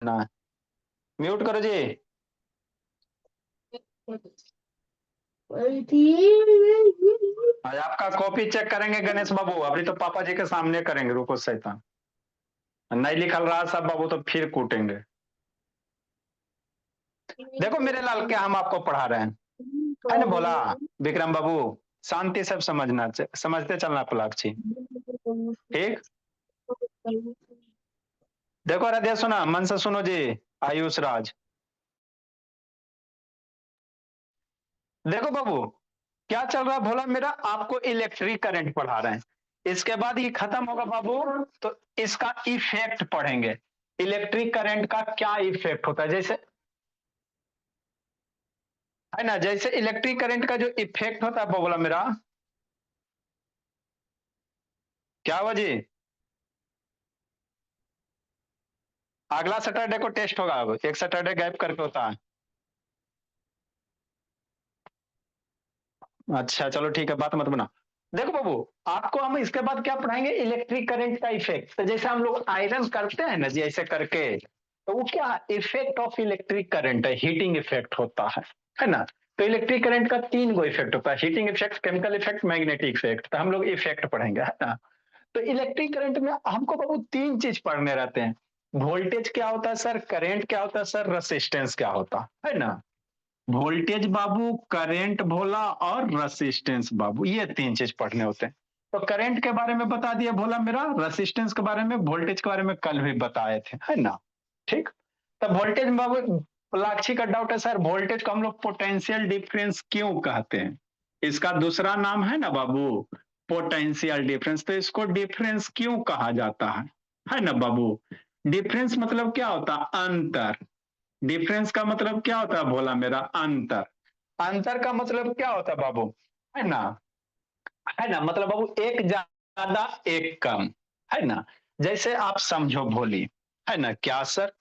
ना, म्यूट करो जी। आज आपका कॉपी चेक करेंगे गणेश बाबू, अभी तो पापा जी के सामने करेंगे, रुको शैतान। नहीं लिखल रहा सब बाबू तो फिर कूटेंगे। देखो मेरे लाल क्या हम आपको पढ़ा रहे हैं, है ना बोला विक्रम बाबू। शांति से समझना, समझते चलना पलाक्षी, ठीक। देखो हृदय सुना, मन से सुनो जी। आयुष राज, देखो बाबू क्या चल रहा है भोला मेरा, आपको इलेक्ट्रिक करंट पढ़ा रहे हैं। इसके बाद ये खत्म होगा बाबू तो इसका इफेक्ट पढ़ेंगे। इलेक्ट्रिक करंट का क्या इफेक्ट होता है, जैसे है ना, जैसे इलेक्ट्रिक करंट का जो इफेक्ट होता है बोला मेरा, क्या हुआ जी। अगला सैटरडे को टेस्ट होगा, अब एक सैटरडे गैप करके होता है। अच्छा चलो ठीक है, बात मत बना। देखो बाबू, आपको हम इसके बाद क्या पढ़ाएंगे, इलेक्ट्रिक करंट का इफेक्ट। तो जैसे हम लोग आयरन करते हैं ना जी ऐसे करके, तो वो क्या इफेक्ट ऑफ इलेक्ट्रिक करंट है, हीटिंग इफेक्ट होता है ना। तो इलेक्ट्रिक करंट का तीन गो इफेक्ट होता है, heating effect, chemical effect, magnetic effect. तो हम लोग इफेक्ट पढ़ेंगे, है ना। तो इलेक्ट्रिक करंट में हमको बाबू तीन चीज पढ़ने रहते हैं। वोल्टेज क्या होता है सर, करंट क्या होता है सर, रेसिस्टेंस क्या होता है ना। वोल्टेज बाबू, करंट भोला और रेसिस्टेंस बाबू, ये तीन चीज पढ़ने होते हैं। तो करंट के बारे में बता दिया भोला मेरा, रेसिस्टेंस के बारे में, वोल्टेज के बारे में कल भी बताए थे, है ना। ठीक। तो वोल्टेज बाबू, प्लाक्षी का डाउट है सर, वोल्टेज को हम लोग पोटेंशियल डिफरेंस क्यों कहते हैं। इसका दूसरा नाम है ना बाबू पोटेंशियल डिफरेंस। तो इसको डिफरेंस क्यों कहा जाता है ना बाबू। डिफरेंस मतलब क्या होता है, अंतर। डिफरेंस का मतलब क्या होता है भोला मेरा, अंतर। अंतर का मतलब क्या होता है बाबू, है ना, है ना, मतलब बाबू एक ज्यादा एक कम, है ना। जैसे आप समझो भोली, है ना, क्या सर,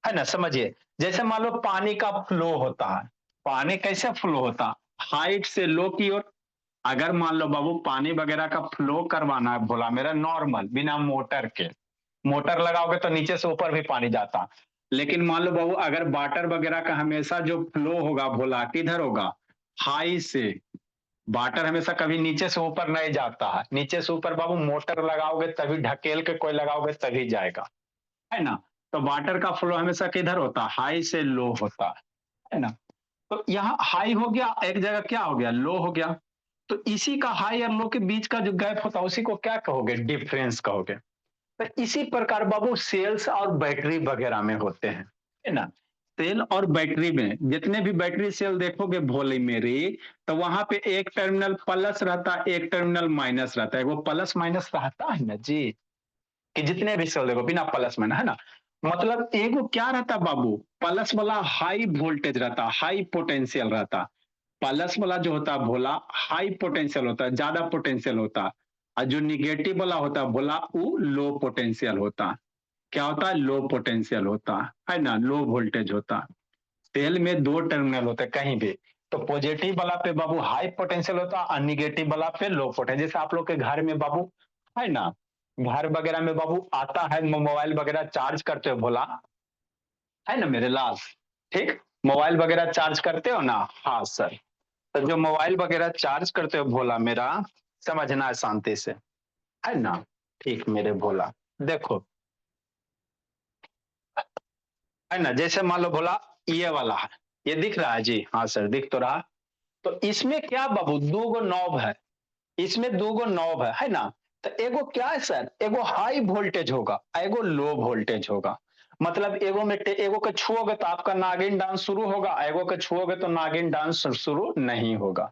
है ना, समझिए। जैसे मान लो पानी का फ्लो होता है, पानी कैसे फ्लो होता है, हाइट से लो की ओर। अगर मान लो बाबू पानी वगैरह का फ्लो करवाना है भोला मेरा नॉर्मल बिना मोटर के, मोटर लगाओगे तो नीचे से ऊपर भी पानी जाता। लेकिन मान लो बाबू अगर वाटर वगैरह का हमेशा जो फ्लो होगा भोला किधर होगा, हाई से। वाटर हमेशा कभी नीचे से ऊपर नहीं जाता है, नीचे से ऊपर बाबू मोटर लगाओगे तभी, ढकेल के कोई लगाओगे तभी जाएगा, है ना। तो वाटर का फ्लो हमेशा किधर होता है, हाई से लो होता है ना। तो यहाँ हाई हो गया, एक जगह क्या हो गया, लो हो गया। तो इसी का हाई और लो के बीच का जो गैप होता है उसी को क्या कहोगे, डिफरेंस कहोगे। तो इसी प्रकार बाबू सेल्स और बैटरी वगैरह में होते हैं, है ना। सेल और बैटरी में जितने भी बैटरी सेल देखोगे भोले मेरी, तो वहां पे एक टर्मिनल प्लस रहता है, एक टर्मिनल माइनस रहता है। वो प्लस माइनस रहता है ना जी, कि जितने भी सेल देखो बिना प्लस माइनस, है ना। मतलब एगो क्या रहता बाबू, प्लस वाला हाई वोल्टेज रहता, हाई पोटेंशियल रहता। प्लस वाला जो होता है भोला हाई पोटेंशियल होता है, ज्यादा पोटेंशियल होता है। और जो निगेटिव वाला होता है भोला वो लो पोटेंशियल होता है। क्या होता है, लो पोटेंशियल होता है ना, लो वोल्टेज होता है। सेल में दो टर्मिनल होते हैं कहीं भी। तो पॉजिटिव वाला पे बाबू हाई पोटेंशियल होता है और निगेटिव वाला पे लो पोटेंशियल। जैसे आप लोग के घर में बाबू, है ना, घर वगैरह में बाबू आता है, मोबाइल वगैरह चार्ज करते हो भोला, है ना मेरे लाल, ठीक। मोबाइल वगैरह चार्ज करते हो ना, हाँ सर। तो जो मोबाइल वगैरह चार्ज करते हो भोला मेरा, समझना है शांति से, है ना। ठीक मेरे भोला, देखो, है ना, जैसे मान लो भोला ये वाला है, ये दिख रहा है जी, हाँ सर दिख तो रहा। तो इसमें क्या बाबू दो गो नॉब है, इसमें दो गो नॉब है ना। तो एगो क्या है सर, एगो हाई वोल्टेज होगा, एगो लो वोल्टेज होगा। मतलब एगो में एगो के छुओगे तो आपका नागिन डांस शुरू होगा, एगो के छुओगे तो नागिन डांस शुरू नहीं होगा,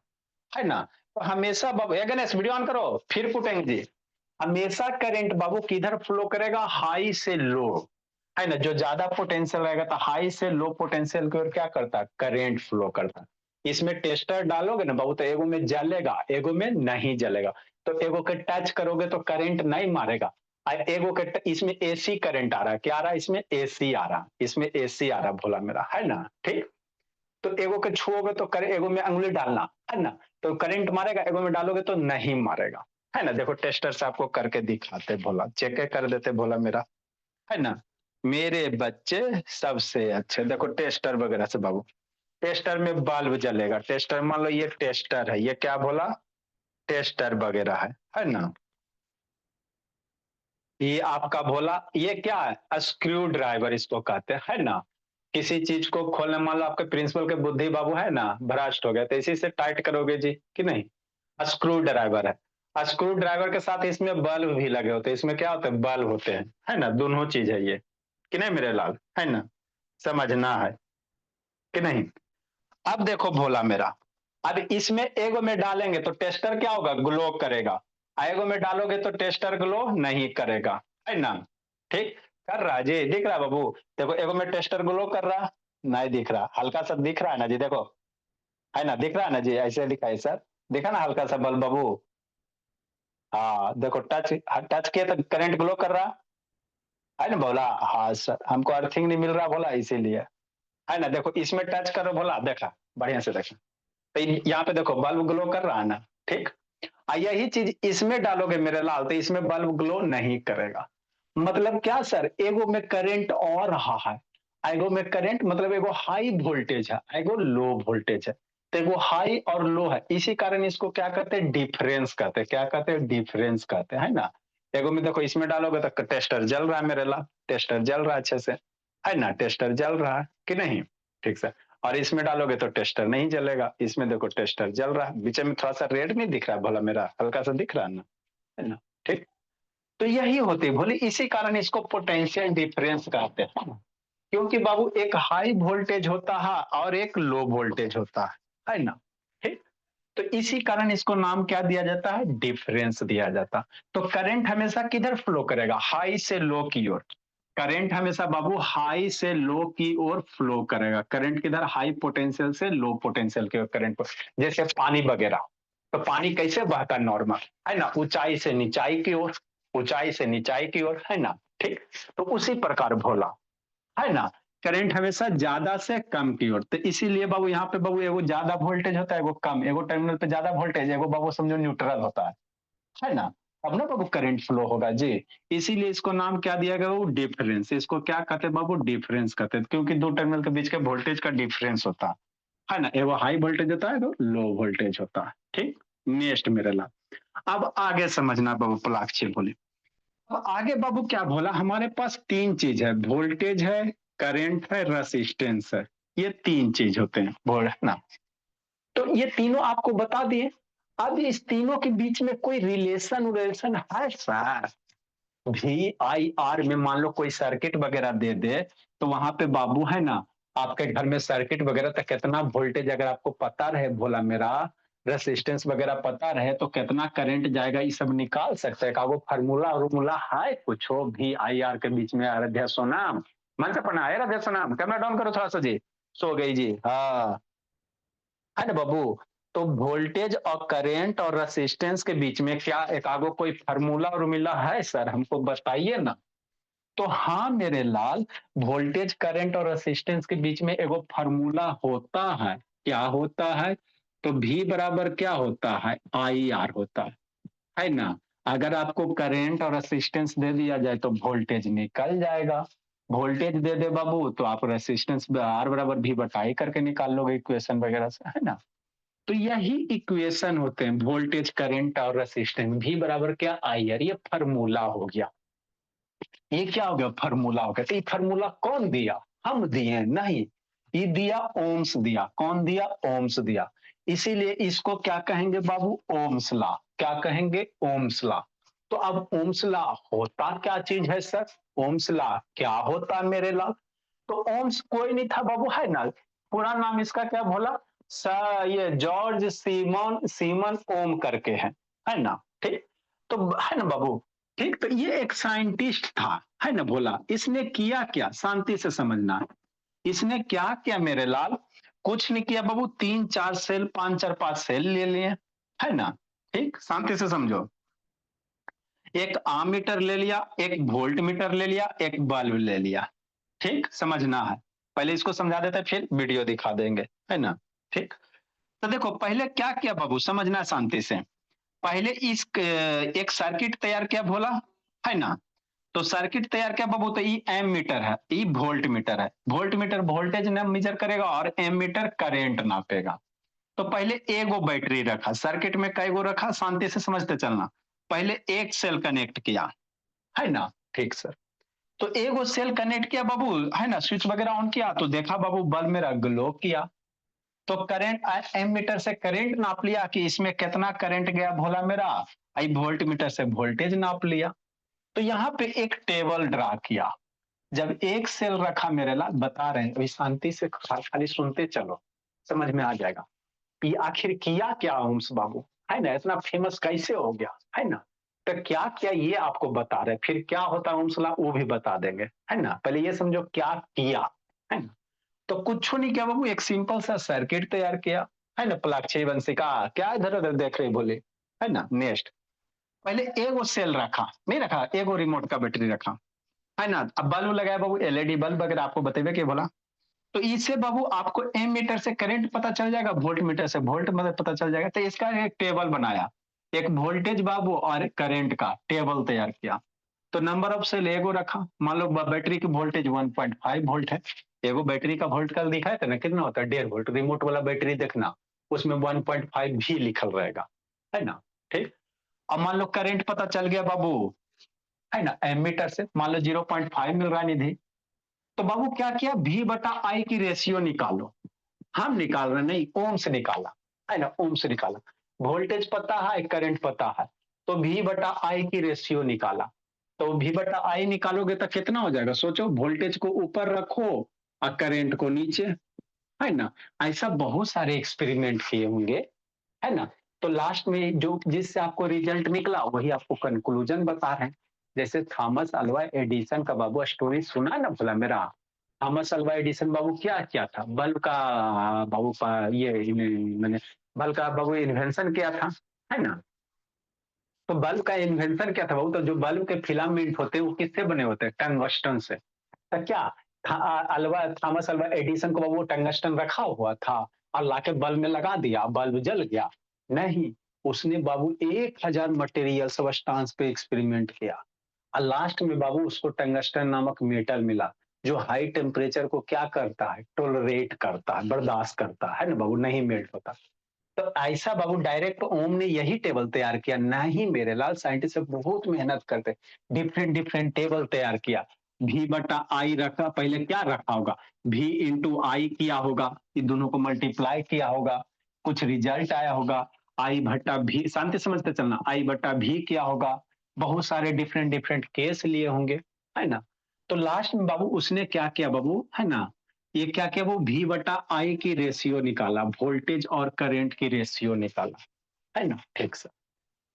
है ना। तो हमेशा बाबू ये गणेश वीडियो ऑन करो, फिर फूटेंगे जी। हमेशा करंट बाबू किधर फ्लो करेगा, हाई से लो, है ना। जो ज्यादा पोटेंशियल रहेगा तो हाई से लो पोटेंशियल की ओर क्या करता है, करंट फ्लो करता है। इसमें टेस्टर डालोगे ना बाबू तो एगो में जलेगा, एगो में नहीं जलेगा। तो एगो के टच करोगे तो करंट नहीं मारेगा। एगो के इसमें एसी करंट आ रहा है, क्या आ रहा है इसमें, एसी आ रहा, इसमें एसी आ रहा भोला मेरा, है ना, ठीक। तो एगो के छुओगे तो करे, एगो में अंगुली डालना, है ना। तो करंट मारेगा, एगो में डालोगे तो नहीं मारेगा, है ना। देखो टेस्टर से आपको करके दिखाते भोला, चेक कर देते भोला मेरा, है ना। मेरे बच्चे सबसे अच्छे। देखो टेस्टर वगैरह से बाबू, टेस्टर में बल्ब जलेगा, टेस्टर मान लो ये टेस्टर है, ये क्या बोला, टेस्टर वगैरह है ना। ये आपका बोला ये क्या है, स्क्रू ड्राइवर इसको कहते हैं, है ना। किसी चीज को खोलने, मान लो आपके प्रिंसिपल के बुद्धि बाबू है ना, भ्रष्ट हो गया तो इसी से टाइट करोगे जी कि नहीं। स्क्रू ड्राइवर है, स्क्रू ड्राइवर के साथ इसमें बल्ब भी लगे होते हैं, इसमें क्या होते हैं, बल्ब होते हैं, है ना, दोनों चीज है ये कि नहीं मेरे लाल, है ना, समझना है कि नहीं। अब देखो भोला मेरा, अब इसमें एगो में डालेंगे तो टेस्टर क्या होगा, ग्लो करेगा, एगो में डालोगे तो टेस्टर ग्लो नहीं करेगा, है ना। ठीक, कर रहा है जी, दिख रहा है बाबू। देखो एगो में टेस्टर ग्लो कर रहा, नहीं दिख रहा, हल्का सा दिख रहा है ना जी, देखो, है ना, दिख रहा है ना जी, ऐसे लिखा है सर, देखा ना हल्का सा बल्ब बाबू। हाँ देखो, टच टच किया तो करंट ग्लो कर रहा है ना बोला। हाँ सर, हमको अर्थिंग नहीं मिल रहा बोला, इसीलिए, है ना। देखो इसमें टच करो बोला, देखा, बढ़िया से देखा, तो यहाँ पे देखो बल्ब ग्लो कर रहा है ना। ठीक, यही चीज इसमें डालोगे मेरे लाल तो इसमें बल्ब ग्लो नहीं करेगा। मतलब क्या सर, एगो में करंट और रहा है, एगो में करंट मतलब एगो हाई वोल्टेज है, एगो लो वोल्टेज है, तो एगो हाई और लो है, इसी कारण इसको क्या कहते हैं, डिफरेंस कहते हैं, क्या कहते हैं, डिफरेंस कहते हैं, है ना। एगो में देखो इसमें डालोगे तो टेस्टर जल रहा है मेरे लाल, टेस्टर जल रहा है अच्छे से, है ना, टेस्टर जल रहा है कि नहीं, ठीक से। और इसमें डालोगे तो टेस्टर नहीं जलेगा, इसमें देखो टेस्टर जल रहा है, बीच में थोड़ा सा रेड नहीं दिख रहा है भला मेरा, हल्का सा दिख रहा है ना, है ना। ठीक, तो यही होती है बोले, इसी कारण इसको पोटेंशियल डिफरेंस कहते हैं, क्योंकि बाबू एक हाई वोल्टेज होता है और एक लो वोल्टेज होता है ना। ठीक, तो इसी कारण इसको नाम क्या दिया जाता है, डिफरेंस दिया जाता। तो करंट हमेशा किधर फ्लो करेगा, हाई से लो की ओर। करंट हमेशा बाबू हाई से लो की ओर फ्लो करेगा। करंट किधर, हाई पोटेंशियल से लो पोटेंशियल की ओर करंट को, जैसे पानी वगैरह, तो पानी कैसे बहता नॉर्मल, है ना, ऊंचाई से नीचाई की ओर, ऊंचाई से नीचाई की ओर, है ना। ठीक, तो उसी प्रकार भोला, है ना, करंट हमेशा ज्यादा से कम की ओर, तो इसीलिए बाबू यहाँ पे बाबू एगो ज्यादा वोल्टेज होता है, एगो कम, एगो टर्मिनल पे ज्यादा वोल्टेज, एगो बाबू समझो न्यूट्रल होता है ना। अब ना बाबू करंट फ्लो होगा जी, इसीलिए इसको नाम क्या दिया गया, वो डिफरेंस, इसको क्या कहते हैं बाबू, डिफरेंस कहते हैं, क्योंकि दो टर्मिनल के बीच के वोल्टेज का डिफरेंस होता है ना, एगो हाई वोल्टेज होता है, एगो लो वोल्टेज होता है। ठीक, नेक्स्ट मेरे ला, अब आगे समझना बाबू प्लाक्चर बोले। अब आगे बाबू क्या बोला, हमारे पास तीन चीज है, वोल्टेज है, करंट है, रेसिस्टेंस है, ये तीन चीज होते हैं बोल ना। तो ये तीनों आपको बता दिए। अब इस तीनों के बीच में कोई रिलेशन है सर, VIR में मान लो कोई सर्किट वगैरह दे दे, तो वहां पे बाबू है ना, आपके घर में सर्किट वगैरह तो कितना वोल्टेज अगर आपको पता रहे भोला मेरा, रेसिस्टेंस वगैरह पता रहे तो कितना करंट जाएगा ये सब निकाल सकते हैं का, वो फार्मूला वॉर्मूला है कुछ हो VIR के बीच में। आराध्या सोनाम, मन से पढ़ना है आराध्या सोनाम, कैमरा डाउन करो थोड़ा सा जी, सो गई जी, हाँ, है ना बाबू। तो वोल्टेज और करंट और रेसिस्टेंस के बीच में क्या एक आगो कोई फार्मूला उर्मिला है सर, हमको बताइए ना। तो हाँ मेरे लाल, वोल्टेज करंट और रेसिस्टेंस के बीच में एगो फार्मूला होता है, क्या होता है, तो V बराबर क्या होता है, IR होता है ना। अगर आपको करंट और रेसिस्टेंस दे दिया जाए तो वोल्टेज निकल जाएगा, वोल्टेज दे दे बाबू तो आप रेसिस्टेंस R बराबर V बटाई करके निकाल लोगे इक्वेशन वगैरह से, है ना। तो यही इक्वेशन होते हैं, वोल्टेज करंट और रेसिस्टेंस, V बराबर क्या, IR, ये फार्मूला हो गया। ये क्या हो गया, फार्मूला हो गया। तो ये फार्मूला कौन दिया, हम दिए नहीं, ये दिया ओम्स दिया, कौन दिया, ओम्स दिया। इसीलिए इसको क्या कहेंगे बाबू, ओम्स लॉ, क्या कहेंगे, ओम्स लॉ। तो अब ओम्स लॉ होता क्या चीज है सर, ओम्स लॉ क्या होता है मेरे लाल। तो ओम्स कोई नहीं था बाबू, है ना, पूरा नाम इसका क्या बोला, ये जॉर्ज सीमन सीमन ओम करके है ना। ठीक, तो है ना बाबू। ठीक, तो ये एक साइंटिस्ट था, है ना भोला, इसने किया क्या, शांति से समझना है, इसने क्या किया मेरे लाल, कुछ नहीं किया बाबू, तीन चार सेल, पांच चार पांच सेल ले लिए, है ना। ठीक, शांति से समझो, एक आम मीटर ले लिया, एक वोल्ट मीटर ले लिया, एक बल्ब ले लिया। ठीक, समझना है, पहले इसको समझा देते हैं फिर वीडियो दिखा देंगे, है ना। ठीक, तो देखो पहले क्या किया बाबू, समझना शांति से। पहले इस एक सर्किट तैयार किया भोला, है ना। तो सर्किट तैयार किया बाबू, तो ई एम मीटर है, ई वोल्ट मीटर है, वोल्ट मीटर वोल्टेज मेजर करेगा और एम मीटर करंट नापेगा। तो पहले एगो बैटरी रखा, सर्किट में कई गो रखा, शांति से समझते चलना। पहले एक सेल कनेक्ट किया, है ना, ठीक सर। तो एगो सेल कनेक्ट किया बाबू, है ना, स्विच वगैरह ऑन किया, तो देखा बाबू बल्ब मेरा ग्लो किया। तो करंट एम मीटर से करंट नाप लिया कि इसमें कितना करंट गया भोला मेरा, आई वोल्ट मीटर से वोल्टेज नाप लिया। तो यहाँ पे एक टेबल ड्रा किया। जब एक सेल रखा मेरे लाल, बता रहे हैं, अभी शांति से खाली सुनते चलो, समझ में आ जाएगा कि आखिर किया क्या ओम्स बाबू, है ना, इतना फेमस कैसे हो गया, है ना। तो क्या क्या ये आपको बता रहे, फिर क्या होता है ओम्स लॉ वो भी बता देंगे, है ना। पहले ये समझो क्या किया, है ना। तो कुछ नहीं किया बाबू, एक सिंपल सा सर्किट तैयार किया, है ना। प्लाक्षी वंशी का क्या इधर उधर देख रहे बोले, है ना। नेक्स्ट, पहले एगो सेल रखा, नहीं रखा, एगो रिमोट का बैटरी रखा, है ना। अब बल्ब लगाया बाबू, एलईडी बल्ब वगैरह आपको बतेबे के बोला। तो इससे बाबू आपको एम मीटर से करंट पता चल जाएगा, वोल्ट मीटर से वोल्ट मतलब पता चल जाएगा। तो इसका एक टेबल बनाया, एक वोल्टेज बाबू और करंट का टेबल तैयार किया। तो नंबर ऑफ सेल एगो रखा, मान लो बैटरी की वोल्टेज 1.5 वोल्ट है। एगो बैटरी का वोल्ट कल दिखाया था ना, कितना होता है, 1.5 वोल्ट। रिमोट वाला बैटरी देखना, उसमें 1.5 भी लिखल रहेगा, है ना, ठीक। अब मान लो करंट पता चल गया बाबू, है ना, एमीटर से मान लो 0.5 मिल रहा है निधि। तो बाबू क्या किया, भी बटा आई की रेशियो निकालो। हम निकाल रहे नहीं, ओम से निकाला, है ना, ओम से निकाला। वोल्टेज पता है, करंट पता है, तो भी बटा आई की रेशियो निकाला। तो भी बटा आई निकालोगे तो कितना हो जाएगा, सोचो, वोल्टेज को ऊपर रखो और करंट को नीचे, है ना। ऐसा बहुत सारे एक्सपेरिमेंट किए होंगे, है ना। तो लास्ट में जो जिससे आपको रिजल्ट निकला वही आपको कंक्लूजन बता रहे हैं। जैसे थॉमस अल्वा एडिसन का बाबू स्टोरी सुना ना भला मेरा। थॉमस अल्वा एडिसन बाबू क्या किया था, बल्ब का बाबू का ये मैंने बल्ब का बाबू इन्वेंशन किया था, है ना। तो बल्ब का इन्वेंशन क्या था बाबू, तो जो बल्ब के फिलामेंट होते हैं वो किससे बने होते हैं, टंगस्टन से। तो क्या अल्वा थॉमस अल्वा एडिसन को बाबू टंगस्टन रखा हुआ था और लाके बल्ब में लगा दिया, बल्ब जल गया, नहीं। उसने बाबू 1000 मटेरियल सब्सटेंस पे एक्सपेरिमेंट किया और लास्ट में बाबू उसको टंगस्टन नामक मेटल मिला, जो हाई टेम्परेचर को क्या करता है, टोलरेट करता है, बर्दाश्त करता है ना बाबू, नहीं मेल्ट होता। तो ऐसा बाबू डायरेक्ट ओम ने यही टेबल तैयार किया, नहीं मेरे लाल, साइंटिस्ट बहुत मेहनत करते, डिफरेंट डिफरेंट टेबल तैयार किया। भी बटा आई रखा, पहले क्या रखा होगा, भी इंटू आई किया होगा, इन दोनों को मल्टीप्लाई किया होगा, कुछ रिजल्ट आया होगा। आई भट्टा भी, शांति समझते चलना, आई बटा भी किया होगा, बहुत सारे डिफरेंट डिफरेंट केस लिए होंगे, है ना। तो लास्ट में बाबू उसने क्या किया बाबू, है ना, ये क्या किया, वो भी बटा आई की रेशियो निकाला, वोल्टेज और करंट की रेशियो निकाला, है ना, ठीक सर।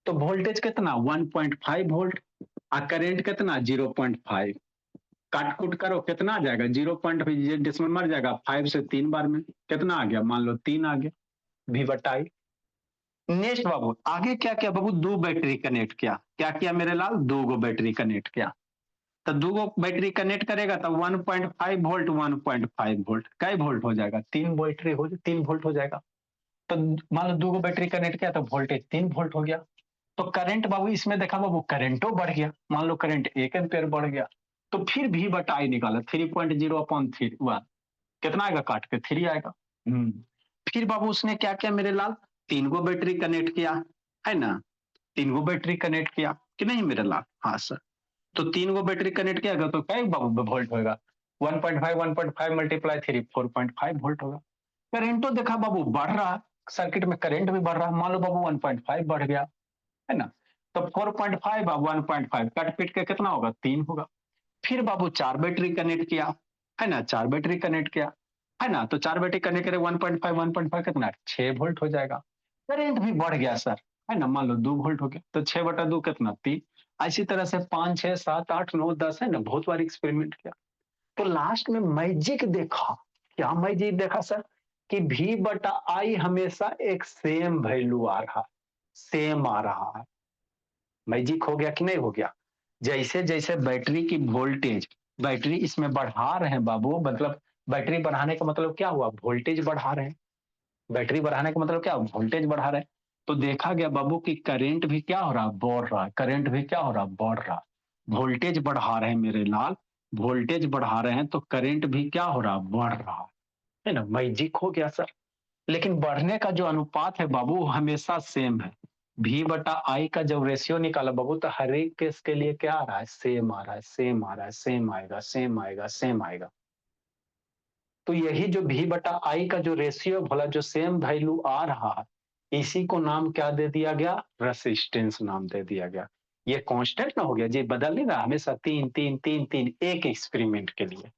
तो वोल्टेज कितना 1.5 वोल्ट और करंट कितना 0.5, काट कूट करो कितना आ जाएगा, 0.5 डिसमल मर जाएगा, 5 से 3 बार में कितना आ गया, मान लो 3 आ गया, भी बटा आई। नेक्स्ट बाबू आगे क्या किया बाबू, दो बैटरी कनेक्ट किया, क्या किया मेरे लाल, दो गो बैटरी कनेक्ट किया। तो दो गो बैटरी कनेक्ट करेगा तो 1.5 वोल्ट 1.5 वोल्ट कई वोल्ट हो जाएगा, 3 वोल्ट हो जाएगा। तो मान लो दो गो बैटरी कनेक्ट किया तो वोल्टेज 3 वोल्ट हो गया। तो करंट बाबू इसमें देखा बाबू, करंटो बढ़ गया, मान लो करंट 1 एम्पेयर बढ़ गया। तो फिर भी बटा आई निकाला, 3.0 अपॉन 3 कितना आएगा, काट के 3 आएगा। फिर बाबू उसने क्या किया मेरे लाल, 3 गो बैटरी कनेक्ट किया, है ना, 3 गो बैटरी कनेक्ट किया कि नहीं मेरे लाल, हाँ सर। तो 3 गो बैटरी कनेक्ट किया गया तो क्या बाबू वोल्ट होगा, 1.5 मल्टीप्लाई 3 4.5 वोल्ट होगा। करंटो देखा बाबू बढ़ रहा है, सर्किट में करंट भी बढ़ रहा है, मान लो बाबू 1.5 बढ़ गया, है ना। तो 4.5 और 1.5 कट पीट के कितना होगा, 3 होगा। फिर बाबू 4 बैटरी कनेक्ट किया, है ना, 4 बैटरी कनेक्ट किया, है ना। तो 4 बैटरी कनेक्ट करे 1.5 कितना 6 वोल्ट हो जाएगा। करंट भी बढ़ गया सर, है ना, मान लो 2 वोल्ट हो गया, तो 6/2 कितना 3। इसी तरह से 5 6 7 8 9 10, है ना, बहुत बार एक्सपेरिमेंट किया। तो लास्ट में मैजिक देखा, क्या मैजिक देखा सर, कि भी बटा आई हमेशा एक सेम वैल्यू आ रहा है, सेम आ रहा है। मैजिक हो गया कि नहीं हो गया। जैसे जैसे बैटरी की वोल्टेज, बैटरी इसमें बढ़ा रहे हैं बाबू, मतलब बैटरी बढ़ाने का मतलब क्या हुआ, वोल्टेज बढ़ा रहे हैं। बैटरी बढ़ाने का मतलब क्या, वोल्टेज बढ़ा रहे हैं। तो देखा गया बाबू कि करंट भी क्या हो रहा, बढ़ रहा है, करंट भी क्या हो रहा, बढ़ रहा। वोल्टेज बढ़ा रहे हैं मेरे लाल, वोल्टेज बढ़ा रहे हैं तो करंट भी क्या हो रहा, बढ़ रहा है ना। मैजिक हो गया सर। लेकिन बढ़ने का जो अनुपात है बाबू वो हमेशा सेम है। V बटा आई का जब रेशियो निकाला बाबू तो हर एक केस के लिए क्या आ रहा है, सेम आ रहा है, सेम आ रहा है, सेम आएगा, सेम आएगा, सेम आएगा। तो यही जो V बटा आई का जो रेशियो भला जो सेम वैल्यू आ रहा है, इसी को नाम क्या दे दिया गया, रेसिस्टेंस नाम दे दिया गया। ये कांस्टेंट ना हो गया जी, बदल नहीं रहा हमेशा, तीन तीन तीन तीन एक एक्सपेरिमेंट के लिए।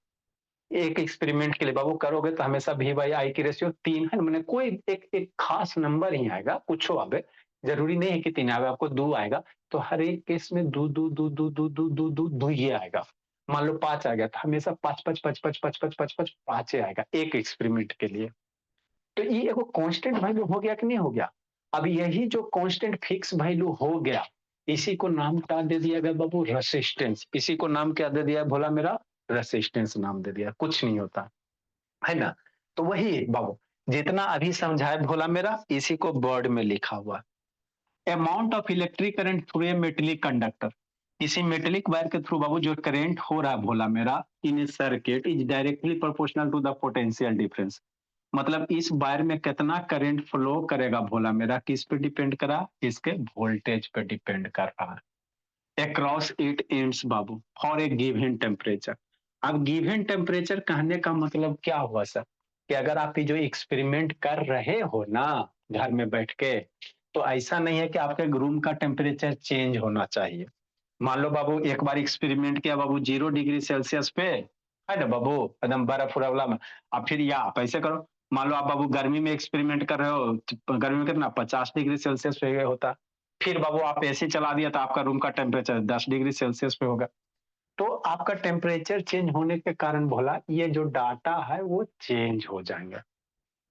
एक एक्सपेरिमेंट के लिए बाबू करोगे तो हमेशा V बाई आई की रेशियो 3 है, मैंने कोई एक खास नंबर ही आएगा, कुछ आवे, जरूरी नहीं है कि 3 आवे, आपको 2 आएगा। तो हर एक केस में 2 2 2 2 2 2 2 2 2 ये आएगा। मान लो 5 आ गया तो हमेशा 5 5 5 5 5 5 5 5 5 आएगा एक एक्सपेरिमेंट के लिए। तो ये एगो कांस्टेंट वैल्यू हो गया कि नहीं हो गया। अब यही जो कांस्टेंट फिक्स वैल्यू हो गया, इसी को नाम क्या दे दिया गया बाबू, रेसिस्टेंस। इसी को नाम क्या दे दिया भोला मेरा, रेसिस्टेंस नाम दे दिया, कुछ नहीं होता है ना। तो वही बाबू जितना अभी समझाए भोला मेरा, इसी को वर्ड में लिखा हुआ, amount of electric current through a metallic conductor. किसी मेटेलिक वायर के थ्रू बाबू जो करंट हो रहा है भोला मेरा in a circuit is directly proportional to the potential difference. मतलब इस वायर में कितना करंट फ्लो करेगा भोला मेरा, किस पे डिपेंड करा, इसके वोल्टेज पे डिपेंड कर रहा है। Across it ends Babu for a given temperature. अब गिवन टेम्परेचर कहने का मतलब क्या हुआ सर, कि अगर आप ये जो एक्सपेरिमेंट कर रहे हो ना घर में बैठ के, तो ऐसा नहीं है कि आपके रूम का टेम्परेचर चेंज होना चाहिए। मान लो बाबू एक बार एक्सपेरिमेंट किया बाबू 0 डिग्री सेल्सियस पे, है ना बाबू, एकदम बर्फ वाला में। अब फिर या आप ऐसे करो, मान लो आप बाबू गर्मी में एक्सपेरिमेंट कर रहे हो, गर्मी में कितना 50 डिग्री सेल्सियस पे होता, फिर बाबू आप एसी चला दिया तो आपका रूम का टेम्परेचर 10 डिग्री सेल्सियस पे होगा। तो आपका टेम्परेचर चेंज होने के कारण भोला ये जो डाटा है वो चेंज हो जाएंगे,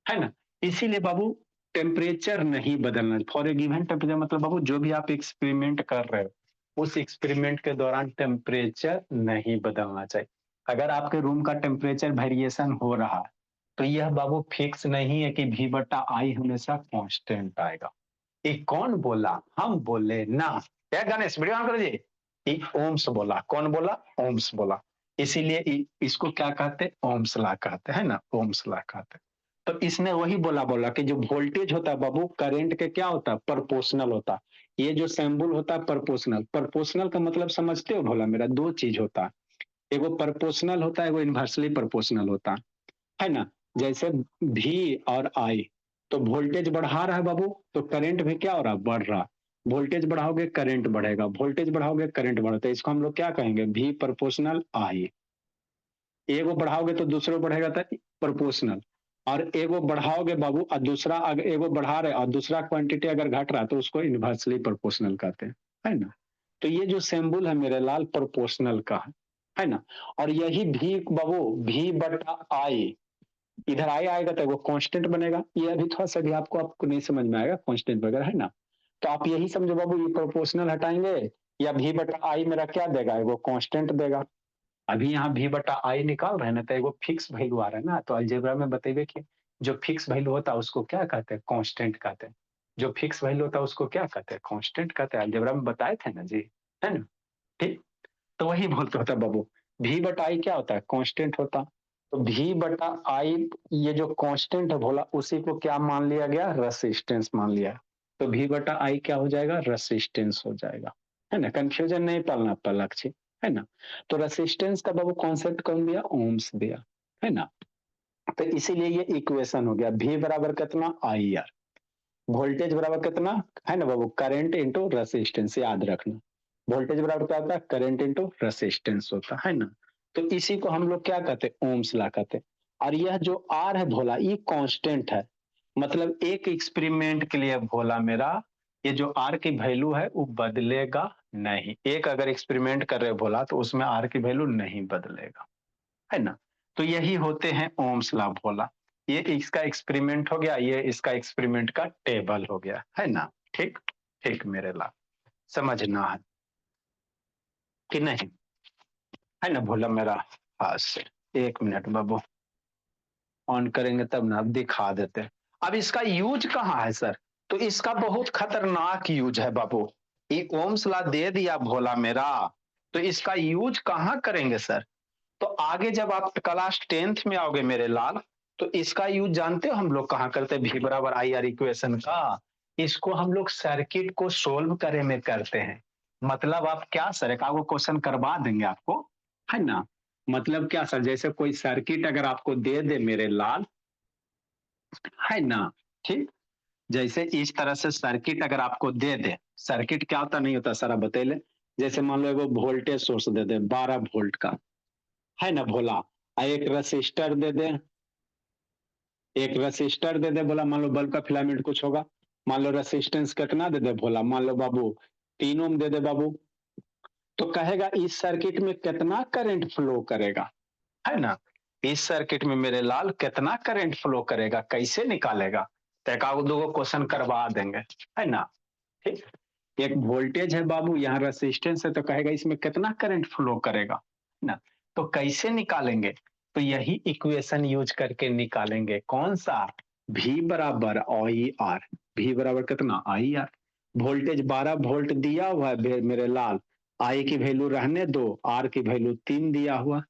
है ना। इसीलिए बाबू टेम्परेचर नहीं बदलना, फॉर ए गिवन टेम्परेचर मतलब बाबू जो भी आप एक्सपेरिमेंट कर रहे हो उस एक्सपेरिमेंट के दौरान टेम्परेचर नहीं बदलना चाहिए। अगर आपके रूम का टेम्परेचर वेरिएशन हो रहा है तो यह बाबू फिक्स नहीं है कि V बटा आई हमेशा कांस्टेंट आएगा। ये कौन बोला, हम बोले ना, क्या गणेश वीडियो ऑन करो जी। ये ओम्स बोला, कौन बोला, ओम्स बोला। इसीलिए इसको क्या कहते, ओम्स ला कहते हैं ना, ओम्स ला कहते। तो इसने वही बोला बोला कि जो वोल्टेज होता है बाबू करंट के क्या होता है, प्रोपोर्शनल होता है। ये जो सिंबल होता है प्रोपोर्शनल, प्रोपोर्शनल का मतलब समझते हो भोला मेरा, दो चीज होता है, एगो प्रोपोर्शनल होता है, एगो इन्वर्सली प्रोपोर्शनल होता है ना। जैसे V और I, तो वोल्टेज बढ़ा रहा है बाबू तो करंट भी क्या हो रहा है, बढ़ रहा है। वोल्टेज बढ़ाओगे करंट बढ़ेगा, वोल्टेज बढ़ाओगे करंट बढ़ता है, इसको हम लोग क्या कहेंगे, V प्रोपोर्शनल I। एगो बढ़ाओगे तो दूसरा बढ़ेगा तो प्रोपोर्शनल। और एगो बढ़ाओगे बाबू और दूसरा अगर एगो बढ़ा रहे और दूसरा क्वांटिटी अगर घट रहा है तो उसको इन्वर्सली प्रोपोर्शनल कहते हैं, है ना। तो ये जो सिंबल है मेरे लाल प्रोपोर्शनल का है ना। और यही भी बाबू V बटा आई, इधर आई आएगा तो वो कांस्टेंट बनेगा। ये अभी थोड़ा सा भी आपको नहीं समझ में आएगा कांस्टेंट वगैरह, है ना। तो आप यही समझो बाबू, ये प्रोपोर्शनल हटाएंगे या V बटा आई मेरा क्या देगा, वो कांस्टेंट देगा। अभी यहाँ V बटा आई निकाल रहे हैं ना तो एगो फिक्स वैल्यू आ रहा है ना, तो अलजेब्रा में बतेबे कि जो फिक्स वैल्यू होता है उसको क्या कहते हैं, कांस्टेंट कहते हैं। जो फिक्स वैल्यू होता है उसको क्या कहते हैं, कांस्टेंट कहते हैं। अलजेब्रा में बताए थे ना जी, है ना। ठीक, तो वही बोलते होता है बाबू, V बटा आई क्या होता है, कांस्टेंट होता। तो V बटा आई ये जो कांस्टेंट है भोला, उसी को क्या मान लिया गया, रेसिस्टेंस मान लिया। तो V बटा आई क्या हो जाएगा, रेसिस्टेंस हो जाएगा, है ना। कंफ्यूजन नहीं पालना आपका लक्ष्य, है ना। तो रेसिस्टेंस का बाबू कॉन्सेप्ट कौन दिया, ओम्स दिया, है ना। तो इसीलिए ये इक्वेशन हो गया, V बराबर कितना, आई आर। वोल्टेज बराबर कितना, है ना बाबू, करंट इंटू रेसिस्टेंस, याद रखना। वोल्टेज बराबर क्या होता है, करंट इंटू रेसिस्टेंस होता है ना। तो इसी को हम लोग क्या कहते हैं, ओम्स ला कहते हैं। और यह जो आर है भोला ये कांस्टेंट है। मतलब एक एक्सपेरिमेंट के लिए भोला मेरा ये जो आर की वैल्यू है वो बदलेगा नहीं। एक अगर एक्सपेरिमेंट कर रहे भोला तो उसमें आर की वैल्यू नहीं बदलेगा, है ना। तो यही होते हैं ओम्स लॉ भोला। ये इसका एक्सपेरिमेंट हो गया, ये इसका एक्सपेरिमेंट का टेबल हो गया, है ना। ठीक, ठीक मेरे ला समझना है कि नहीं, है ना भोला मेरा। हाँ से एक मिनट बाबू ऑन करेंगे तब ना, अब दिखा देते हैं। अब इसका यूज कहाँ है सर, तो इसका बहुत खतरनाक यूज है बाबू। ये ओम्स लॉ दे दिया भोला मेरा, तो इसका यूज कहाँ करेंगे सर? तो आगे जब आप क्लास 10th में आओगे मेरे लाल, तो इसका यूज जानते हो हम लोग कहाँ करते हैं? V बराबर आई आर इक्वेशन का। इसको हम लोग सर्किट को सोल्व करे में करते हैं। मतलब आप क्या सर, एक आगो क्वेश्चन करवा देंगे आपको, है ना? मतलब क्या सर, जैसे कोई सर्किट अगर आपको दे दे मेरे लाल, है ना? ठीक, जैसे इस तरह से सर्किट अगर आपको दे दे, सर्किट क्या होता नहीं होता सर आप बतेले। जैसे मान लो एगो वोल्टेज सोर्स दे दे 12 वोल्ट का, है ना भोला, एक रसिस्टर दे दे, एक रसिस्टर दे दे बोला, मान लो बल्ब का फिलामेंट कुछ होगा, मान लो रेसिस्टेंस कितना दे दे भोला, मान लो बाबू 3 ओम दे दे बाबू, तो कहेगा इस सर्किट में कितना करंट फ्लो करेगा, है ना? इस सर्किट में मेरे लाल कितना करंट फ्लो करेगा, कैसे निकालेगा? तो एक आगो दो क्वेश्चन करवा देंगे, है ना? ठीक, एक वोल्टेज है बाबू, यहाँ रेसिस्टेंस है, तो कहेगा इसमें कितना करंट फ्लो करेगा, है ना? तो कैसे निकालेंगे? तो यही इक्वेशन यूज करके निकालेंगे। कौन सा? V बराबर आई आर। V बराबर कितना? I R. वोल्टेज 12 वोल्ट दिया हुआ है मेरे लाल, आई की वैल्यू रहने दो, आर की वैल्यू 3 दिया हुआ,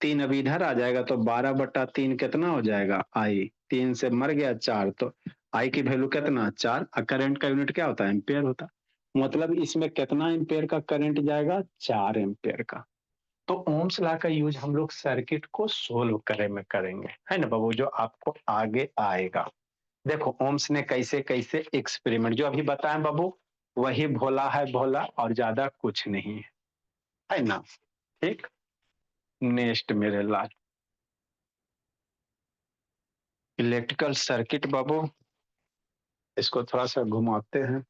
3 अब इधर आ जाएगा तो 12/3 कितना हो जाएगा? आई। 3 से मर गया 4, तो आई की वैल्यू कितना? 4। करंट का यूनिट क्या होता है? एम्पेयर होता है। मतलब इसमें कितना एम्पेयर का करंट जाएगा? 4 एम्पेयर का। तो ओम्स लॉ का यूज हम लोग सर्किट को सोल्व करे में करेंगे, है ना बाबू, जो आपको आगे आएगा। देखो ओम्स ने कैसे कैसे एक्सपेरिमेंट जो अभी बताएं बाबू, वही भोला है भोला, और ज्यादा कुछ नहीं है ना? ठीक, नेक्स्ट मेरे लाल, इलेक्ट्रिकल सर्किट बाबू, इसको थोड़ा सा घुमाते हैं।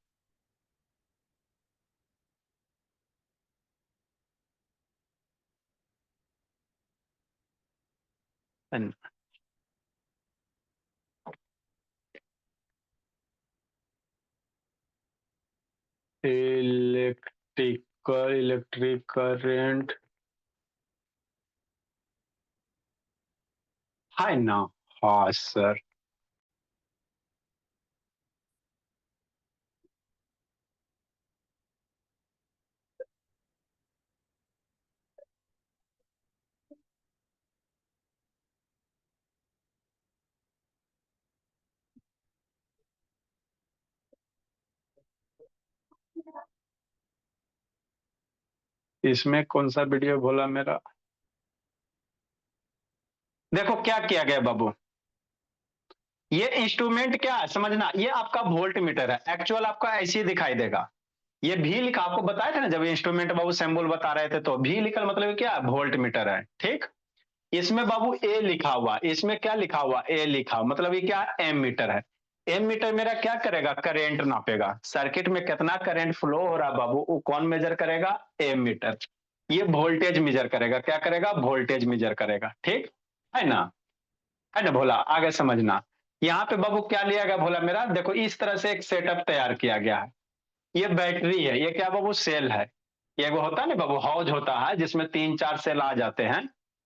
इलेक्ट्रिक करेंट, है ना? हाँ सर। इसमें कौन सा वीडियो बोला मेरा? देखो क्या किया गया बाबू, ये इंस्ट्रूमेंट क्या है समझना, ये आपका वोल्ट मीटर है, एक्चुअल आपका ऐसे ही दिखाई देगा। ये भी लिखा, आपको बताया था ना जब इंस्ट्रूमेंट बाबू सिंबल बता रहे थे, तो भी लिखा मतलब क्या? वोल्ट मीटर है। ठीक, इसमें बाबू ए लिखा हुआ, इसमें क्या लिखा हुआ? ए लिखा, मतलब ये क्या? एम मीटर है। एम मीटर मेरा क्या करेगा? करेंट नापेगा, सर्किट में कितना करंट फ्लो हो रहा है बाबू, वो कौन मेजर करेगा? Ammeter. ये वोल्टेज मेजर करेगा, क्या करेगा? वोल्टेज मेजर करेगा। ठीक है ना? है ना भोला, आगे समझना। यहाँ पे बाबू क्या लिया गया भोला मेरा, देखो इस तरह से एक सेटअप तैयार किया गया है। ये बैटरी है, ये क्या बाबू? सेल है। ये वो होता है ना बाबू, हाउस होता है जिसमें 3-4 सेल आ जाते हैं,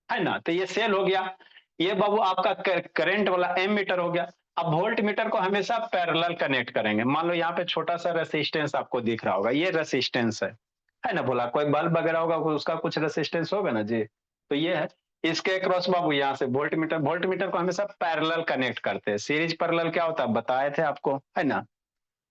है ना? तो ये सेल हो गया। ये बाबू आपका करंट वाला एम मीटर हो गया। अब वोल्ट मीटर को हमेशा पैरेलल कनेक्ट करेंगे। मान लो यहाँ पे छोटा सा रेसिस्टेंस आपको दिख रहा होगा, ये रेसिस्टेंस है ना बोला? कोई बल्ब वगैरह होगा उसका कुछ रेसिस्टेंस होगा ना जी, तो ये है। इसके क्रॉस बाबू यहाँ से वोल्ट मीटर को हमेशा पैरेलल कनेक्ट करते हैं। सीरीज पैरेलल क्या होता है बताए थे आपको, है ना?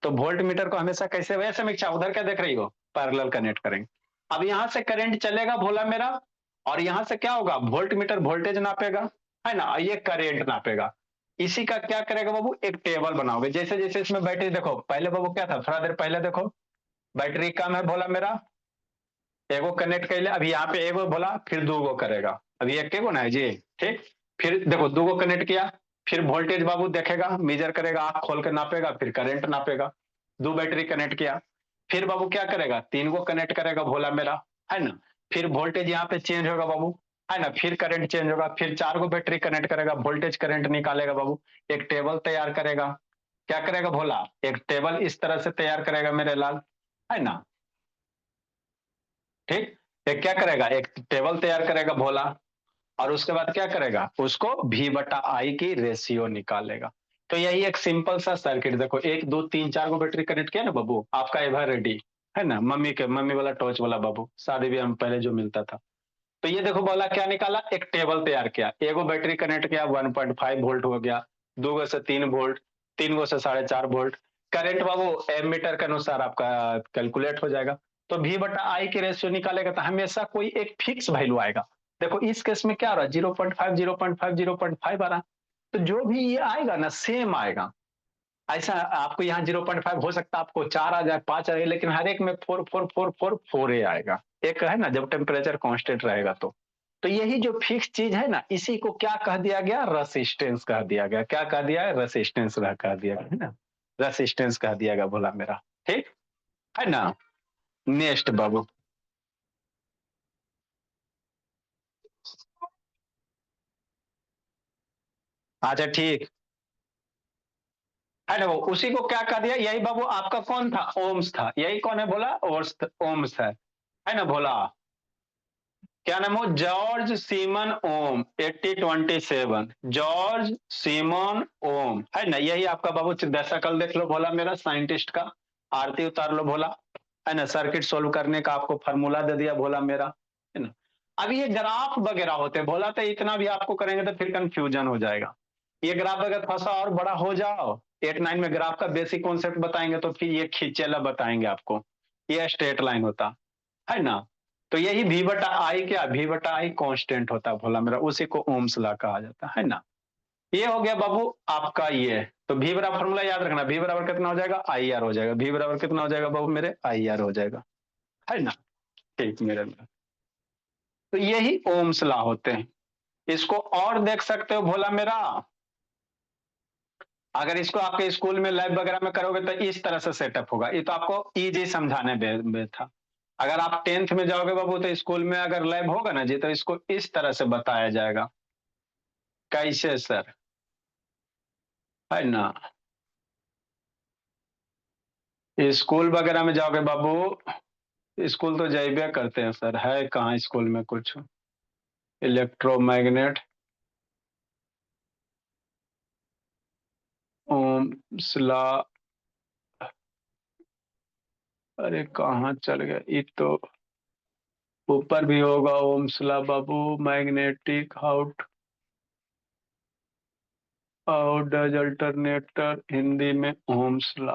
तो वोल्ट मीटर को हमेशा कैसे, वैसे समीक्षा उधर क्या देख रही हो? पैरेलल कनेक्ट करेंगे। अब यहां से करंट चलेगा भोला मेरा, और यहां से क्या होगा? वोल्ट मीटर वोल्टेज नापेगा, है ना? ये करंट नापेगा। इसी का क्या करेगा बाबू? एक टेबल बनाओगे। जैसे जैसे इसमें बैटरी, देखो पहले बाबू क्या था, थोड़ा देर पहले देखो, बैटरी कम है भोला मेरा, एगो कनेक्ट कर ले। अभी यहाँ पे एगो बोला, फिर दो गो करेगा, अभी एक एगो ना है जी। ठीक, फिर देखो दो गो कनेक्ट किया, फिर वोल्टेज बाबू देखेगा, मेजर करेगा, आंख खोल के नापेगा, फिर करंट नापेगा। दो बैटरी कनेक्ट किया, फिर बाबू क्या करेगा? 3 गो कनेक्ट करेगा भोला मेरा, है ना? फिर वोल्टेज यहाँ पे चेंज होगा बाबू, है ना? फिर करंट चेंज होगा, फिर 4 गो बैटरी कनेक्ट करेगा, वोल्टेज करंट निकालेगा बाबू। एक टेबल तैयार करेगा। क्या करेगा भोला? एक टेबल इस तरह से तैयार करेगा मेरे लाल, है ना? ठीक, एक क्या करेगा? एक टेबल तैयार करेगा भोला, और उसके बाद क्या करेगा? उसको V/I की रेशियो निकालेगा। तो यही एक सिंपल सा सर्किट, देखो 1 2 3 4 गो बैटरी कनेक्ट किया ना बाबू, आपका एवर रेडी। है ना, मम्मी वाला टॉर्च वाला बाबू, शादी ब्याह में पहले जो मिलता था। तो ये देखो बोला क्या निकाला, एक टेबल तैयार किया, एगो बैटरी कनेक्ट किया 1.5 वोल्ट हो गया, 2 से 3 वोल्ट, 3 से 4.5 वोल्ट। करंट बाबू एमीटर के अनुसार आपका कैलकुलेट हो जाएगा। तो V बटा I की रेशियो निकालेगा तो हमेशा कोई एक फिक्स वैल्यू आएगा। देखो इस केस में क्या आ रहा है, 0.5 0.5 0.5 आ रहा है। तो जो भी ये आएगा ना सेम आएगा। ऐसा आपको यहाँ 0.5 हो सकता है आपको 4 आ जाए, 5 आ जाए, लेकिन हर एक में 4 ही आएगा। एक है ना जब टेम्परेचर कांस्टेंट रहेगा तो यही जो फिक्स चीज है ना, इसी को क्या कह दिया गया, रेसिस्टेंस कह दिया गया। क्या कह दिया है, रेसिस्टेंस कह दिया गया, है ना, रेसिस्टेंस कह दिया गया भोला मेरा। ठीक है ना। नेक्स्ट बाबू, अच्छा ठीक है ना, वो उसी को क्या कह दिया, यही बाबू आपका कौन था, ओम्स था। यही कौन है बोला, ओम्स है ना भोला। क्या नाम हो, जॉर्ज सीमन ओम, 1827, जॉर्ज सीमन ओम, है ना। यही आपका बाबू दशकल देख लो भोला मेरा, साइंटिस्ट का आरती उतार लो भोला, है ना। सर्किट सोल्व करने का आपको फार्मूला दे दिया भोला मेरा, है ना। अब ये ग्राफ वगैरह होते हैं भोला, तो इतना भी आपको करेंगे तो फिर कंफ्यूजन हो जाएगा। ये ग्राफ अगर थोड़ा सा और बड़ा हो जाओ, 8 9 में ग्राफ का बेसिक कॉन्सेप्ट बताएंगे तो फिर ये खींचेला बताएंगे आपको, ये स्ट्रेट लाइन होता है ना। तो यही V बटा आई, क्या V बटा आई कांस्टेंट होता है भोला मेरा, उसी को ओम्स लॉ कहा जाता है ना। ये हो गया बाबू आपका ये। तो V बराबर फॉर्मूला याद रखना, V बराबर कितना हो जाएगा, आई आर हो जाएगा। V बराबर कितना हो जाएगा बाबू मेरे, आई आर हो जाएगा, है ना। ठीक मेरे। तो यही ओम्स लॉ होते हैं। इसको और देख सकते हो भोला मेरा, अगर इसको आपके स्कूल में लैब वगैरह में करोगे तो इस तरह से सेटअप होगा। ये तो आपको इजी समझाने में था। अगर आप 10th में जाओगे बाबू तो स्कूल में अगर लैब होगा ना जी, तो इसको इस तरह से बताया जाएगा। कैसे सर, है ना। स्कूल वगैरह में जाओगे बाबू, स्कूल तो जाइबे करते हैं सर, है कहाँ स्कूल में कुछ इलेक्ट्रोमैग्नेट ओम्स लॉ, अरे कहाँ चल गया ये तो, ऊपर भी होगा Ohm's law Babu, magnetic out, how does alternator Hindi में ओम्स लॉ।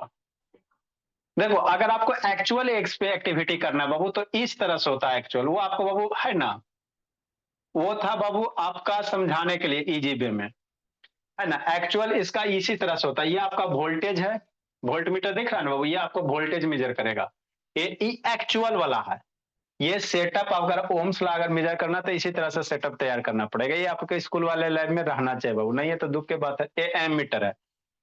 देखो अगर आपको एक्चुअल एक्टिविटी करना है बाबू तो इस तरह से होता है एक्चुअल, वो आपको बाबू है ना, वो था बाबू आपका समझाने के लिए इजी वे में, है ना। एक्चुअल इसका इसी तरह से होता है, ये आपका वोल्टेज है, वोल्ट मीटर दिख रहा है ना बाबू, ये आपको वोल्टेज मेजर करेगा। ये एक्चुअल वाला है। ये सेटअप अगर ओम्स लॉ अगर मेजर करना तो इसी तरह से सेटअप तैयार करना पड़ेगा। ये आपके स्कूल वाले लैब में रहना चाहिए बाबू, नहीं है तो दुख की बात है। ये एम मीटर है।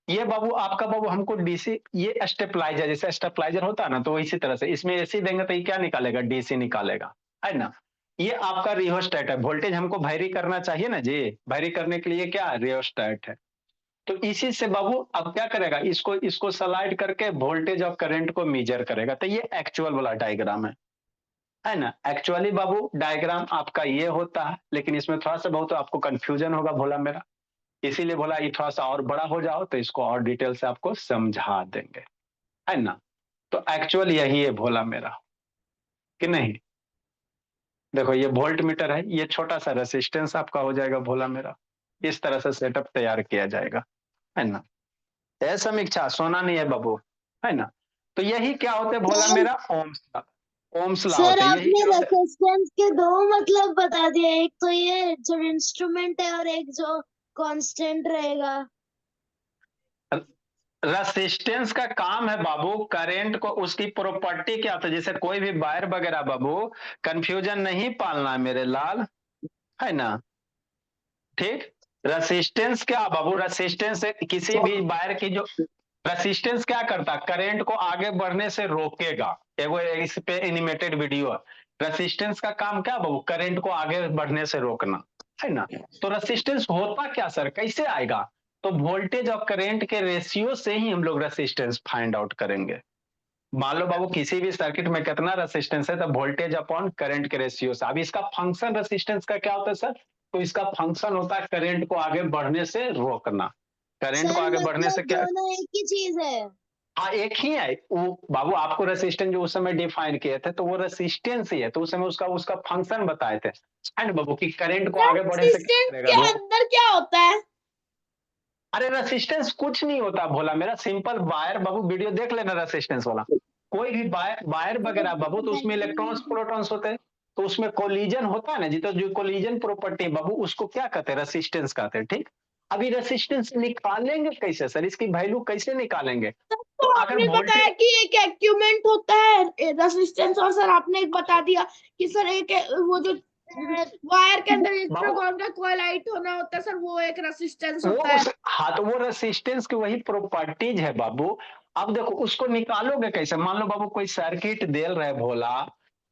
ये बाबू आपका बाबू हमको डीसी, ये स्टेपलाइजर, जैसे स्टेपलाइजर होता है ना, तो इसी तरह से इसमें एसी देंगे तो ये क्या निकालेगा, डीसी निकालेगा, है ना। ये आपका रियोस्टेट है, वोल्टेज हमको वैरी करना चाहिए ना जी, वैरी करने के लिए क्या रियोस्टेट है। तो इसी से बाबू अब क्या करेगा, इसको इसको स्लाइड करके वोल्टेज और करंट को मेजर करेगा। तो ये एक्चुअल वाला डायग्राम है ना। एक्चुअली बाबू डायग्राम आपका ये होता है, लेकिन इसमें थोड़ा सा बहुत आपको कंफ्यूजन होगा भोला मेरा, इसीलिए बोला ये थोड़ा सा और बड़ा हो जाओ तो इसको और डिटेल से आपको समझा देंगे, है ना। तो एक्चुअल यही है भोला मेरा, कि नहीं। देखो ये वोल्ट मीटर है, ये छोटा सा रेसिस्टेंस आपका हो जाएगा भोला मेरा। इस तरह से सेटअप तैयार किया जाएगा, है ना। यह समीक्षा सोना नहीं है बाबू, है ना। तो यही क्या होते हैं भोला सर मेरा, Ohm's law, Ohm's law sir होते हैं, यही आपने क्या होते रेसिस्टेंस के दो मतलब बता दिए, एक तो ये जो इंस्ट्रूमेंट है और एक जो कांस्टेंट रहेगा। हैं। रेसिस्टेंस का काम है बाबू करंट को, उसकी प्रॉपर्टी क्या होता है, जैसे कोई भी वायर वगैरह बाबू, कंफ्यूजन नहीं पालना मेरे लाल, है ना। ठीक, रेसिस्टेंस क्या बाबू, रेसिस्टेंस किसी भी वायर की जो, रेसिस्टेंस क्या करता, करंट को आगे बढ़ने से रोकेगा। एगो इस पे एनिमेटेड वीडियो है। रेसिस्टेंस का काम क्या बाबू, करंट को आगे बढ़ने से रोकना, है ना। तो रेसिस्टेंस होता क्या सर, कैसे आएगा, तो वोल्टेज और करंट के रेशियो से ही हम लोग रेसिस्टेंस फाइंड आउट करेंगे। मान लो बाबू किसी भी सर्किट में कितना रेसिस्टेंस है, तो वोल्टेज अपॉन करंट के रेशियो से। अब इसका फंक्शन रेसिस्टेंस का क्या होता है सर, तो इसका फंक्शन होता है करंट को आगे बढ़ने से रोकना। करंट को सर आगे बढ़ने से मतलब क्या, दोनों एक ही चीज है। हाँ एक ही है वो बाबू, आपको रेसिस्टेंस जो उस समय डिफाइन किए थे तो वो रेसिस्टेंस ही है, तो उस समय उसका उसका फंक्शन बताए थे है ना बाबू, कि करंट को आगे बढ़ने से क्या रेसिस्टेंस करेगा के रो। अंदर क्या होता है? अरे रेसिस्टेंस कुछ नहीं होता भोला मेरा, सिंपल वायर बाबू, वीडियो देख लेना रेसिस्टेंस वाला। कोई भी वायर वायर वगैरह बाबू, तो उसमें इलेक्ट्रॉन्स प्रोटॉन्स होते हैं, तो उसमें कोलिजन होता है ना जी, तो जो कोलिजन प्रॉपर्टी बाबू उसको क्या कहते हैं, रेसिस्टेंस कहते हैं। ठीक, अभी रेसिस्टेंस निकालेंगे कैसे सर, इसकी वैल्यू कैसे निकालेंगे? तो तो अगर आपने बताया वोल्टेज कि एक एक्यूमेंट होता है रेसिस्टेंस, और सर आपने एक बता दिया कि सर एक वो जो वायर के अंदर बाबू इलेक्ट्रोन का कोलाइट होना होता है सर, वो एक रेसिस्टेंस वो होता है। उस, हाँ तो वो रेसिस्टेंस की वही प्रॉपर्टीज है बाबू। अब देखो उसको निकालोगे कैसे, मान लो बाबू कोई सर्किट दे रहे भोला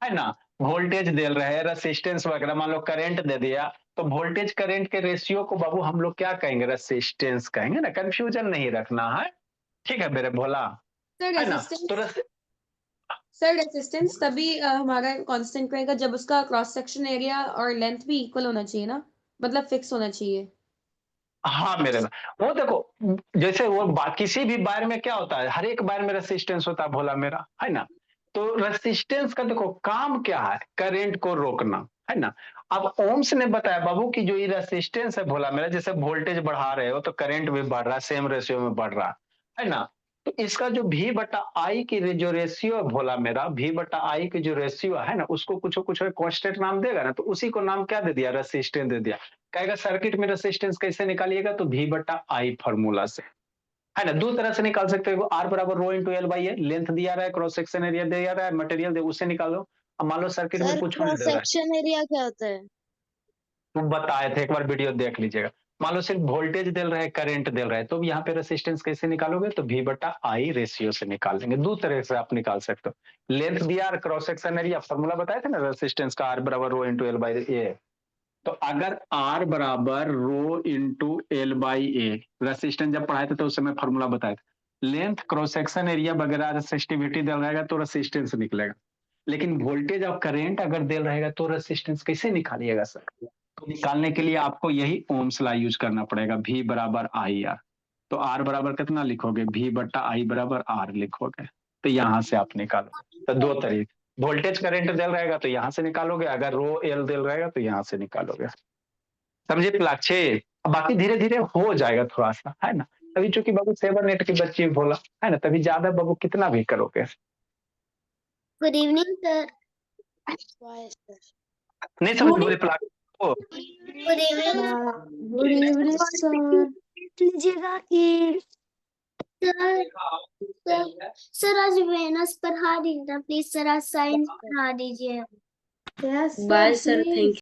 है ना, वोल्टेज दे रहे, रेसिस्टेंस वगैरह, मान लो करंट दे दिया, तो वोल्टेज करंट के रेशियो को बाबू हम लोग क्या कहेंगे, रेसिस्टेंस कहेंगे ना, कंफ्यूजन नहीं रखना है। ठीक है मेरे भोला, सर है ना। तो रेजिस्टेंस तभी हमारा कांस्टेंट रहेगा जब उसका क्रॉस सेक्शन एरिया और लेंथ भी इक्वल होना चाहिए ना, मतलब फिक्स होना चाहिए। हाँ मेरे में वो देखो, जैसे वो किसी भी वायर में क्या होता है, हर एक वायर में रेसिस्टेंस होता है भोला मेरा, है ना। तो रेसिस्टेंस का देखो काम क्या है, करंट को रोकना, है ना। अब ओम्स ने बताया बाबू कि जो ये रेसिस्टेंस है भोला मेरा, जैसे वोल्टेज बढ़ा रहे हो तो करंट भी बढ़ रहा है, सेम रेशियो में बढ़ रहा है ना। तो इसका जो V बटा आई की जो रेशियो है भोला मेरा, V बटा आई की जो रेशियो है ना, उसको कुछ कुछ कांस्टेंट नाम देगा ना, तो उसी को नाम क्या दे दिया, रेसिस्टेंस दे दिया। कहेगा सर्किट में रेसिस्टेंस कैसे निकालिएगा, तो V बटा आई फॉर्मूला से, है ना। दो तरह से निकाल सकते हो, आर बराबर rho into L by A, length दिया रहा है, क्रॉस सेक्शन एरिया दिया रहा है, मटेरियल दे, उससे निकालो। अब मान लो सर्किट में सर कुछ नहीं क्रॉस दे रहा है, सेक्शन एरिया क्या होता है? तुम बताए थे एक बार, वीडियो देख लीजिएगा। मान लो सिर्फ वोल्टेज दे रहा है, करंट दे रहा है, तो यहाँ पे रेसिस्टेंस कैसे निकालोगे, तो V बटा आई रेशियो से निकाल लेंगे। दो तरह से आप निकाल सकते हो, लेंथ दिया और क्रॉस सेक्शन एरिया, फॉर्मूला बताए थे ना रेसिस्टेंस का, आर बराबर rho into L by A. तो अगर R बराबर rho into L by A, resistance जब पढ़ाए थे तो उस समय फॉर्मूला बताए थे, लेंथ क्रॉस सेक्शन एरिया वगैरह रेसिस्टिविटी दे रहेगा तो रेसिस्टेंस निकलेगा। लेकिन वोल्टेज और करंट अगर दे रहेगा तो रेसिस्टेंस कैसे निकालिएगा सर? तो निकालने के लिए आपको यही ओम्स लॉ यूज करना पड़ेगा, V बराबर आई आर। तो R बराबर कितना लिखोगे, V बट्टा आई बराबर R लिखोगे, तो यहां से आप निकालोगे। तो दो तरीके, वोल्टेज करंट दिल रहेगा तो यहाँ से निकालोगे, अगर रो एल दिल रहेगा तो यहाँ से निकालोगे। समझे पिलाक्षे? अब बाकी धीरे धीरे हो जाएगा थोड़ा सा, है ना। अभी चूंकि बाबू 7 8 की बच्ची बोला है ना, तभी ज्यादा बाबू कितना भी करोगे। Good evening sir. नहीं समझ बोले पिलाक्षे को? Good evening. Good evening sir. लीजिएगा कि सर सर आज वेनस पढ़ा दीजिए प्लीज सर, आज साइंस पढ़ा दीजिए। Bye sir, thank